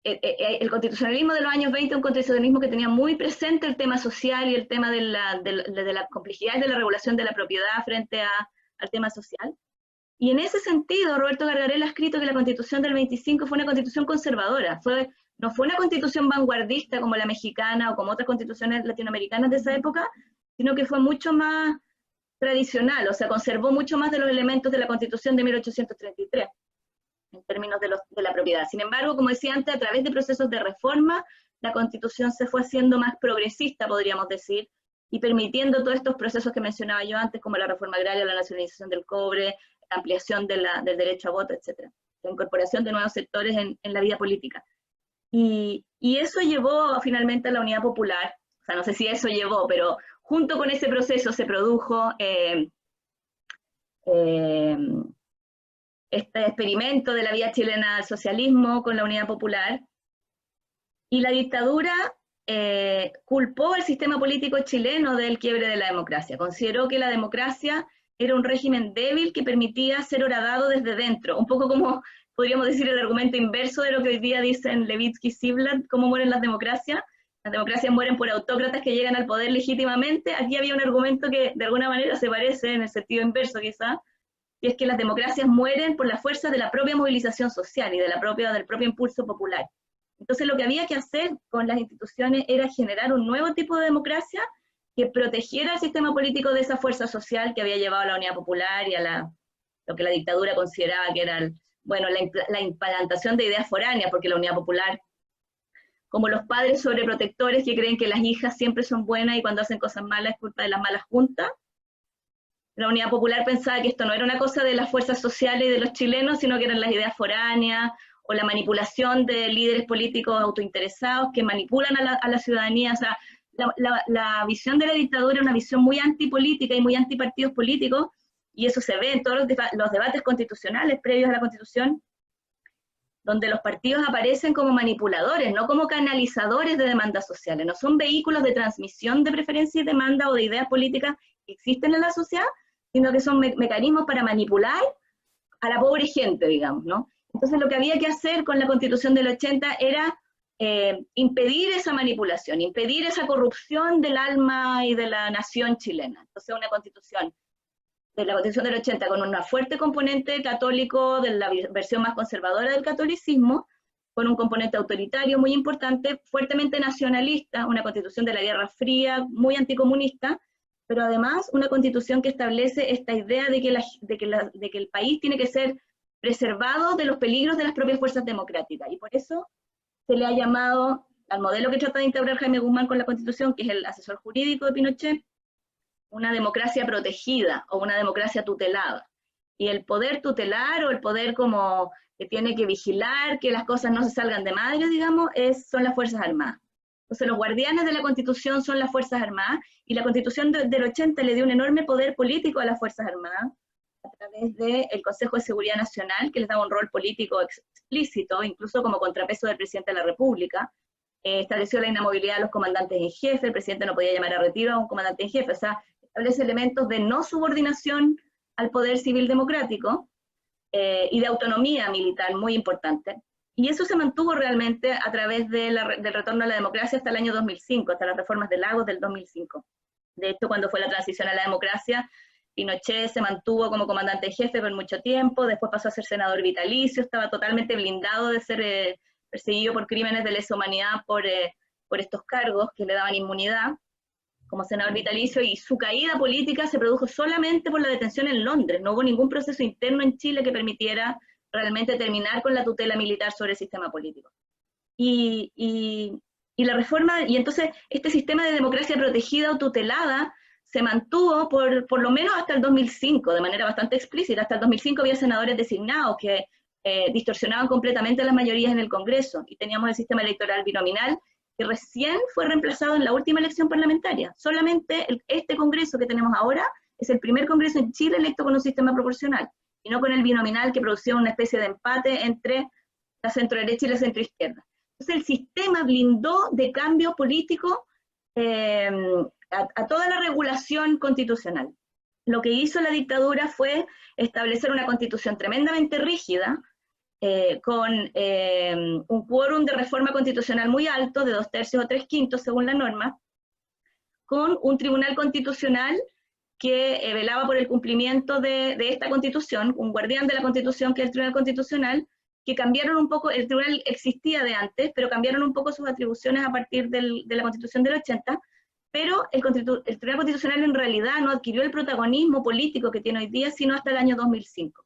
el constitucionalismo de los años 20 es un constitucionalismo que tenía muy presente el tema social y el tema de la complejidad de la regulación de la propiedad frente al tema social. Y en ese sentido, Roberto Gargarella ha escrito que la Constitución del 25 fue una constitución conservadora, no fue una constitución vanguardista como la mexicana o como otras constituciones latinoamericanas de esa época, sino que fue mucho más tradicional, o sea, conservó mucho más de los elementos de la Constitución de 1833, en términos de la propiedad. Sin embargo, como decía antes, a través de procesos de reforma, la Constitución se fue haciendo más progresista, podríamos decir, y permitiendo todos estos procesos que mencionaba yo antes, como la reforma agraria, la nacionalización del cobre, la ampliación del derecho a voto, etc. La incorporación de nuevos sectores en la vida política. Y eso llevó finalmente a la Unidad Popular, o sea, no sé si eso llevó, pero junto con ese proceso se produjo este experimento de la vía chilena al socialismo con la Unidad Popular, y la dictadura culpó al sistema político chileno del quiebre de la democracia. Consideró que la democracia era un régimen débil que permitía ser horadado desde dentro, un poco como podríamos decir el argumento inverso de lo que hoy día dicen Levitsky y Ziblatt, cómo mueren las democracias mueren por autócratas que llegan al poder legítimamente. Aquí había un argumento que de alguna manera se parece en el sentido inverso quizá, y es que las democracias mueren por la fuerza de la propia movilización social y del propio impulso popular. Entonces lo que había que hacer con las instituciones era generar un nuevo tipo de democracia que protegiera el sistema político de esa fuerza social que había llevado a la Unidad Popular y a lo que la dictadura consideraba que era la implantación de ideas foráneas, porque la Unidad Popular, como los padres sobreprotectores que creen que las hijas siempre son buenas y cuando hacen cosas malas es culpa de las malas juntas, la Unidad Popular pensaba que esto no era una cosa de las fuerzas sociales y de los chilenos, sino que eran las ideas foráneas, o la manipulación de líderes políticos autointeresados que manipulan a la ciudadanía. O sea, la visión de la dictadura es una visión muy antipolítica y muy antipartidos políticos, y eso se ve en todos los debates constitucionales previos a la Constitución, donde los partidos aparecen como manipuladores, no como canalizadores de demandas sociales, no son vehículos de transmisión de preferencia y demanda o de ideas políticas que existen en la sociedad, sino que son mecanismos para manipular a la pobre gente, digamos, ¿no? Entonces lo que había que hacer con la Constitución del 80 era impedir esa manipulación, impedir esa corrupción del alma y de la nación chilena. Entonces una constitución, de la Constitución del 80, con un fuerte componente católico, de la versión más conservadora del catolicismo, con un componente autoritario muy importante, fuertemente nacionalista, una constitución de la Guerra Fría, muy anticomunista, pero además una constitución que establece esta idea de que el país tiene que ser preservado de los peligros de las propias fuerzas democráticas, y por eso se le ha llamado al modelo que trata de integrar Jaime Guzmán con la Constitución, que es el asesor jurídico de Pinochet, una democracia protegida o una democracia tutelada. Y el poder tutelar o el poder como que tiene que vigilar que las cosas no se salgan de madre, digamos, son las Fuerzas Armadas. Entonces los guardianes de la Constitución son las Fuerzas Armadas, y la Constitución del 80 le dio un enorme poder político a las Fuerzas Armadas, a través del Consejo de Seguridad Nacional, que les daba un rol político explícito, incluso como contrapeso del presidente de la República. Estableció la inamovilidad de los comandantes en jefe, el presidente no podía llamar a retiro a un comandante en jefe, o sea, establece elementos de no subordinación al poder civil democrático y de autonomía militar muy importante. Y eso se mantuvo realmente a través del retorno a la democracia hasta el año 2005, hasta las reformas de Lagos del 2005. De hecho, cuando fue la transición a la democracia, Pinochet se mantuvo como comandante en jefe por mucho tiempo, después pasó a ser senador vitalicio, estaba totalmente blindado de ser perseguido por crímenes de lesa humanidad por estos cargos que le daban inmunidad como senador vitalicio, y su caída política se produjo solamente por la detención en Londres. No hubo ningún proceso interno en Chile que permitiera realmente terminar con la tutela militar sobre el sistema político. y la reforma, y entonces este sistema de democracia protegida o tutelada se mantuvo por lo menos hasta el 2005, de manera bastante explícita. Hasta el 2005 había senadores designados que distorsionaban completamente las mayorías en el Congreso, y teníamos el sistema electoral binominal, que recién fue reemplazado en la última elección parlamentaria. Solamente este Congreso que tenemos ahora es el primer Congreso en Chile electo con un sistema proporcional, y no con el binominal que producía una especie de empate entre la centro-derecha y la centro-izquierda. Entonces el sistema blindó de cambio político a toda la regulación constitucional. Lo que hizo la dictadura fue establecer una constitución tremendamente rígida, con un quórum de reforma constitucional muy alto, de 2/3 o 3/5 según la norma, con un tribunal constitucional que velaba por el cumplimiento de esta constitución, un guardián de la constitución que es el Tribunal Constitucional, que cambiaron un poco, el tribunal existía de antes, pero cambiaron un poco sus atribuciones a partir de la Constitución del 80, pero el Tribunal Constitucional en realidad no adquirió el protagonismo político que tiene hoy día, sino hasta el año 2005,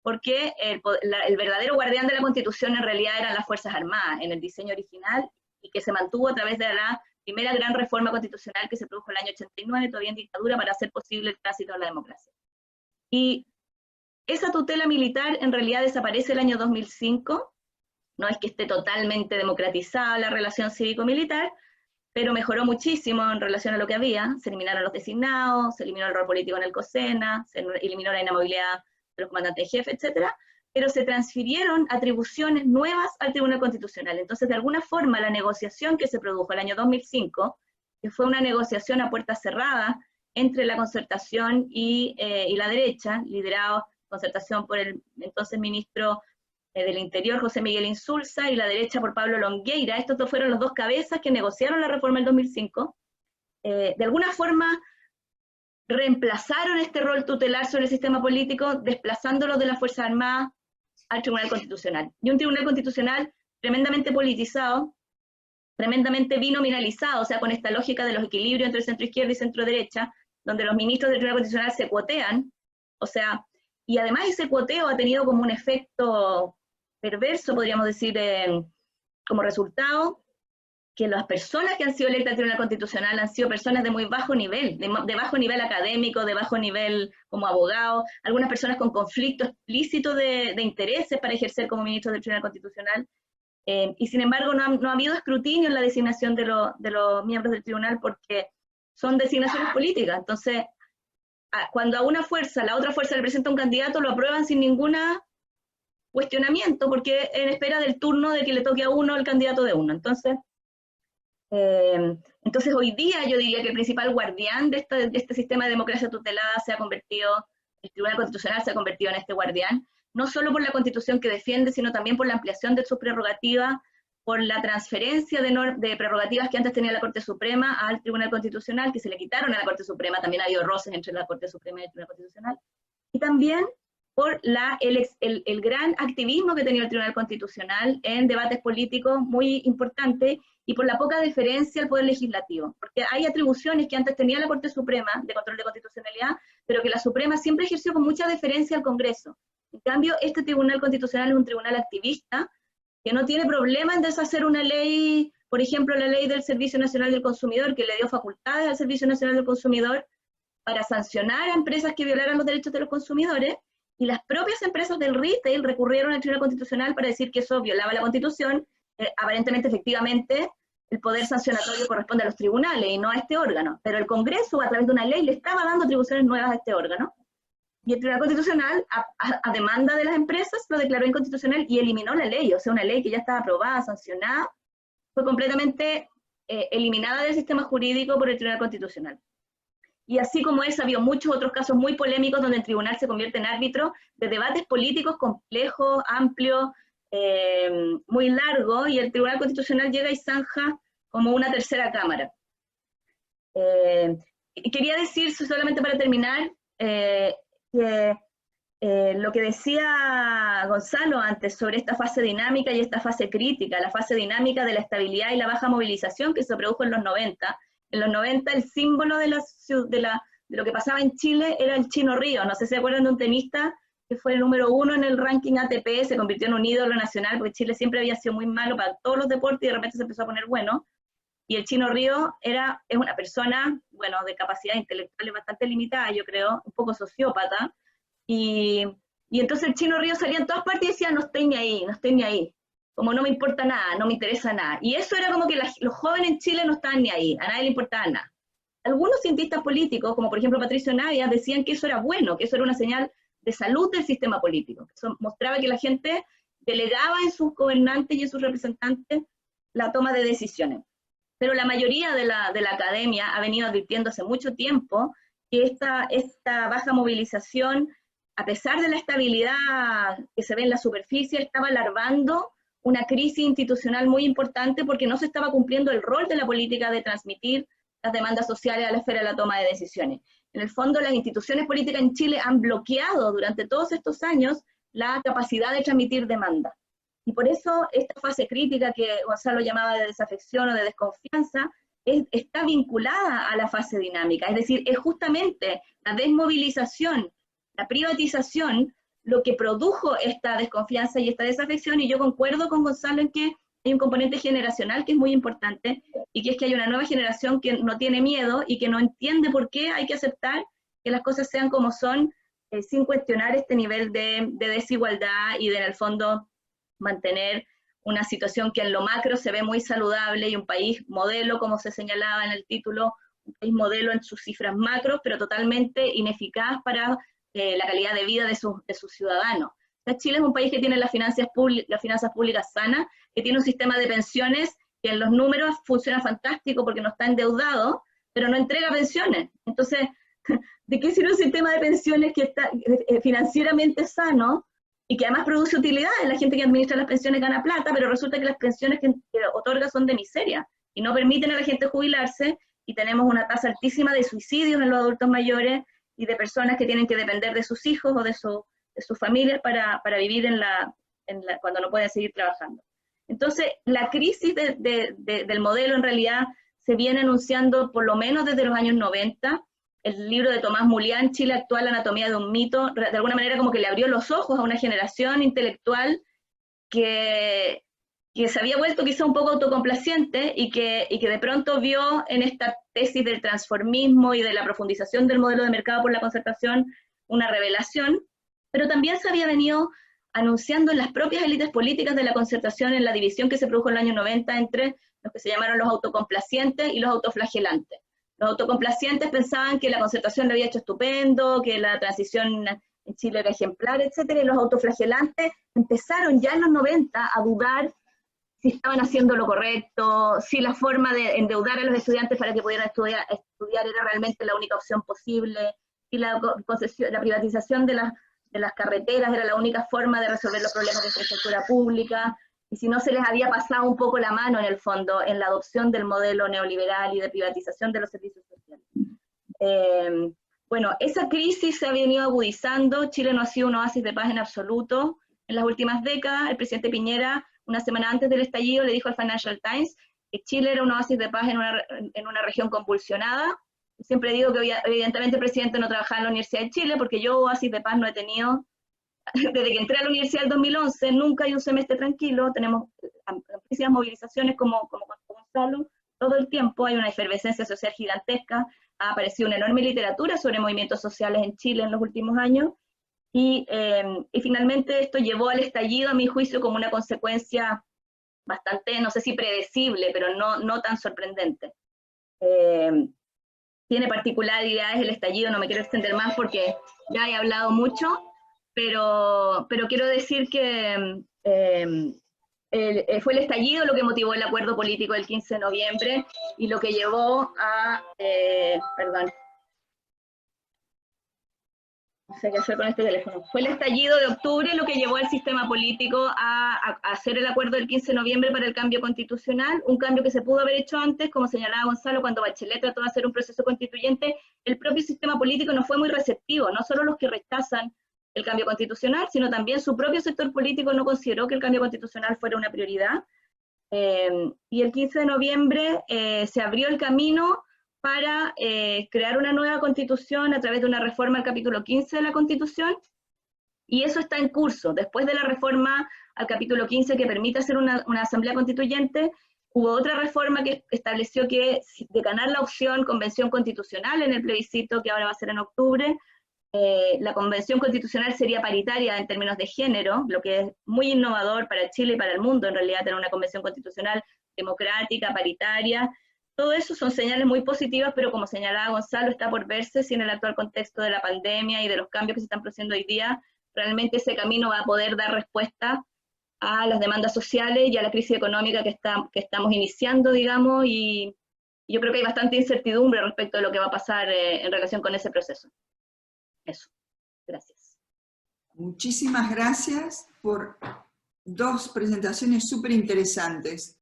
porque el verdadero guardián de la Constitución en realidad eran las Fuerzas Armadas, en el diseño original, y que se mantuvo a través de la primera gran reforma constitucional que se produjo en el año 89, todavía en dictadura, para hacer posible el tránsito a la democracia. Y esa tutela militar en realidad desaparece el año 2005, no es que esté totalmente democratizada la relación cívico-militar, pero mejoró muchísimo en relación a lo que había. Se eliminaron los designados, se eliminó el rol político en el COSENA, se eliminó la inamovilidad de los comandantes de jefe, etc., pero se transfirieron atribuciones nuevas al Tribunal Constitucional. Entonces, de alguna forma, la negociación que se produjo el año 2005, que fue una negociación a puertas cerradas entre la Concertación y la derecha, liderado Concertación por el entonces ministro del Interior, José Miguel Insulza, y la derecha por Pablo Longueira. Estos dos fueron los dos cabezas que negociaron la reforma del 2005. De alguna forma reemplazaron este rol tutelar sobre el sistema político, desplazándolo de las Fuerzas Armadas al Tribunal Constitucional. Y un Tribunal Constitucional tremendamente politizado, tremendamente binominalizado, o sea, con esta lógica de los equilibrios entre centro-izquierda y centro-derecha, donde los ministros del Tribunal Constitucional se cuotean, o sea, y además ese cuoteo ha tenido como un efecto perverso, podríamos decir, como resultado, que las personas que han sido electas al Tribunal Constitucional han sido personas de muy bajo nivel, de bajo nivel académico, de bajo nivel como abogado, algunas personas con conflicto explícito de intereses para ejercer como ministros del Tribunal Constitucional, y sin embargo no ha habido escrutinio en la designación de los miembros del tribunal porque son designaciones políticas. Entonces, cuando a una fuerza, la otra fuerza le presenta un candidato, lo aprueban sin ningún cuestionamiento, porque en espera del turno de que le toque a uno el candidato de uno. Entonces hoy día yo diría que el principal guardián de este sistema de democracia tutelada el Tribunal Constitucional se ha convertido en este guardián, no solo por la Constitución que defiende, sino también por la ampliación de sus prerrogativas, por la transferencia de prerrogativas que antes tenía la Corte Suprema al Tribunal Constitucional, que se le quitaron a la Corte Suprema. También ha habido roces entre la Corte Suprema y el Tribunal Constitucional, y también por el gran activismo que ha tenido el Tribunal Constitucional en debates políticos muy importantes, y por la poca deferencia al Poder Legislativo, porque hay atribuciones que antes tenía la Corte Suprema de control de constitucionalidad, pero que la Suprema siempre ejerció con mucha deferencia al Congreso. En cambio, este Tribunal Constitucional es un tribunal activista, que no tiene problema en deshacer una ley, por ejemplo, la ley del Servicio Nacional del Consumidor, que le dio facultades al Servicio Nacional del Consumidor para sancionar a empresas que violaran los derechos de los consumidores, y las propias empresas del retail recurrieron al Tribunal Constitucional para decir que eso violaba la Constitución. Aparentemente, efectivamente, el poder sancionatorio corresponde a los tribunales y no a este órgano, pero el Congreso, a través de una ley, le estaba dando atribuciones nuevas a este órgano, y el Tribunal Constitucional, a demanda de las empresas, lo declaró inconstitucional y eliminó la ley. O sea, una ley que ya estaba aprobada, sancionada, fue completamente eliminada del sistema jurídico por el Tribunal Constitucional. Y así como ese, ha habido muchos otros casos muy polémicos donde el tribunal se convierte en árbitro de debates políticos complejos, amplios, muy largos, y el Tribunal Constitucional llega y zanja como una tercera cámara. Quería decir, solamente para terminar, que lo que decía Gonzalo antes sobre esta fase dinámica y esta fase crítica, la fase dinámica de la estabilidad y la baja movilización que se produjo en los 90. En los 90 el símbolo de lo que pasaba en Chile era el Chino Ríos. No sé si se acuerdan de un tenista que fue el número 1 en el ranking ATP, se convirtió en un ídolo nacional, porque Chile siempre había sido muy malo para todos los deportes y de repente se empezó a poner bueno. Y el Chino Río es una persona, bueno, de capacidad intelectual bastante limitada, yo creo, un poco sociópata, y entonces el Chino Río salía en todas partes y decía, no estoy ni ahí, no estoy ni ahí, como no me importa nada, no me interesa nada. Y eso era como que los jóvenes en Chile no estaban ni ahí, a nadie le importaba nada. Algunos cientistas políticos, como por ejemplo Patricio Navia, decían que eso era bueno, que eso era una señal de salud del sistema político. Eso mostraba que la gente delegaba en sus gobernantes y en sus representantes la toma de decisiones. Pero la mayoría de la academia ha venido advirtiendo hace mucho tiempo que esta baja movilización, a pesar de la estabilidad que se ve en la superficie, estaba larvando una crisis institucional muy importante porque no se estaba cumpliendo el rol de la política de transmitir las demandas sociales a la esfera de la toma de decisiones. En el fondo, las instituciones políticas en Chile han bloqueado durante todos estos años la capacidad de transmitir demandas. Y por eso esta fase crítica que Gonzalo llamaba de desafección o de desconfianza está vinculada a la fase dinámica. Es decir, es justamente la desmovilización, la privatización, lo que produjo esta desconfianza y esta desafección, y yo concuerdo con Gonzalo en que hay un componente generacional que es muy importante, y que es que hay una nueva generación que no tiene miedo y que no entiende por qué hay que aceptar que las cosas sean como son, sin cuestionar este nivel de desigualdad y de, en el fondo, mantener una situación que en lo macro se ve muy saludable y un país modelo, como se señalaba en el título, un país modelo en sus cifras macros, pero totalmente ineficaz para la calidad de vida de sus ciudadanos. Chile es un país que tiene las finanzas públicas sanas, que tiene un sistema de pensiones que en los números funciona fantástico porque no está endeudado, pero no entrega pensiones. Entonces, ¿de qué sirve un sistema de pensiones que está financieramente sano y que además produce utilidades? La gente que administra las pensiones gana plata, pero resulta que las pensiones que otorga son de miseria y no permiten a la gente jubilarse, y tenemos una tasa altísima de suicidios en los adultos mayores y de personas que tienen que depender de sus hijos o de sus familias para vivir cuando no pueden seguir trabajando. Entonces, la crisis del modelo en realidad se viene anunciando por lo menos desde los años 90. El libro de Tomás Mulián, Chile actual, la anatomía de un mito, de alguna manera como que le abrió los ojos a una generación intelectual que se había vuelto quizá un poco autocomplaciente y que de pronto vio en esta tesis del transformismo y de la profundización del modelo de mercado por la concertación una revelación, pero también se había venido anunciando en las propias élites políticas de la concertación, en la división que se produjo en el año 90 entre los que se llamaron los autocomplacientes y los autoflagelantes. Los autocomplacientes pensaban que la concertación lo había hecho estupendo, que la transición en Chile era ejemplar, etc. Y los autoflagelantes empezaron ya en los 90 a dudar si estaban haciendo lo correcto, si la forma de endeudar a los estudiantes para que pudieran estudiar era realmente la única opción posible, si la privatización de las carreteras era la única forma de resolver los problemas de infraestructura pública, y si no se les había pasado un poco la mano en el fondo en la adopción del modelo neoliberal y de privatización de los servicios sociales. Bueno, esa crisis se ha venido agudizando. Chile no ha sido un oasis de paz en absoluto en las últimas décadas. El presidente Piñera, una semana antes del estallido, le dijo al Financial Times que Chile era un oasis de paz en una región convulsionada. Siempre digo que evidentemente el presidente no trabajaba en la Universidad de Chile, porque yo oasis de paz no he tenido. Desde que entré a la universidad en 2011, nunca hay un semestre tranquilo, tenemos amplísimas movilizaciones como Gonzalo, todo el tiempo hay una efervescencia social gigantesca, ha aparecido una enorme literatura sobre movimientos sociales en Chile en los últimos años, y finalmente esto llevó al estallido, a mi juicio, como una consecuencia bastante, no sé si predecible, pero no tan sorprendente. Tiene particularidades el estallido, no me quiero extender más porque ya he hablado mucho, pero quiero decir que fue el estallido lo que motivó el acuerdo político del 15 de noviembre y lo que llevó a, no sé qué hacer con este teléfono. Fue el estallido de octubre lo que llevó al sistema político a hacer el acuerdo del 15 de noviembre para el cambio constitucional, un cambio que se pudo haber hecho antes, como señalaba Gonzalo, cuando Bachelet trató de hacer un proceso constituyente. El propio sistema político no fue muy receptivo, no solo los que rechazan el cambio constitucional, sino también su propio sector político no consideró que el cambio constitucional fuera una prioridad. Y el 15 de noviembre se abrió el camino para crear una nueva constitución a través de una reforma al capítulo 15 de la Constitución, Y eso está en curso. Después de la reforma al capítulo 15 que permite hacer una asamblea constituyente, hubo otra reforma que estableció que de ganar la opción convención constitucional en el plebiscito, que ahora va a ser en octubre, la convención constitucional sería paritaria en términos de género, lo que es muy innovador para Chile y para el mundo, en realidad, tener una convención constitucional democrática, paritaria. Todo eso son señales muy positivas, pero como señalaba Gonzalo, está por verse si en el actual contexto de la pandemia y de los cambios que se están produciendo hoy día, realmente ese camino va a poder dar respuesta a las demandas sociales y a la crisis económica que estamos iniciando, digamos, y yo creo que hay bastante incertidumbre respecto de lo que va a pasar en relación con ese proceso. Eso. Gracias. Muchísimas gracias por dos presentaciones súper interesantes.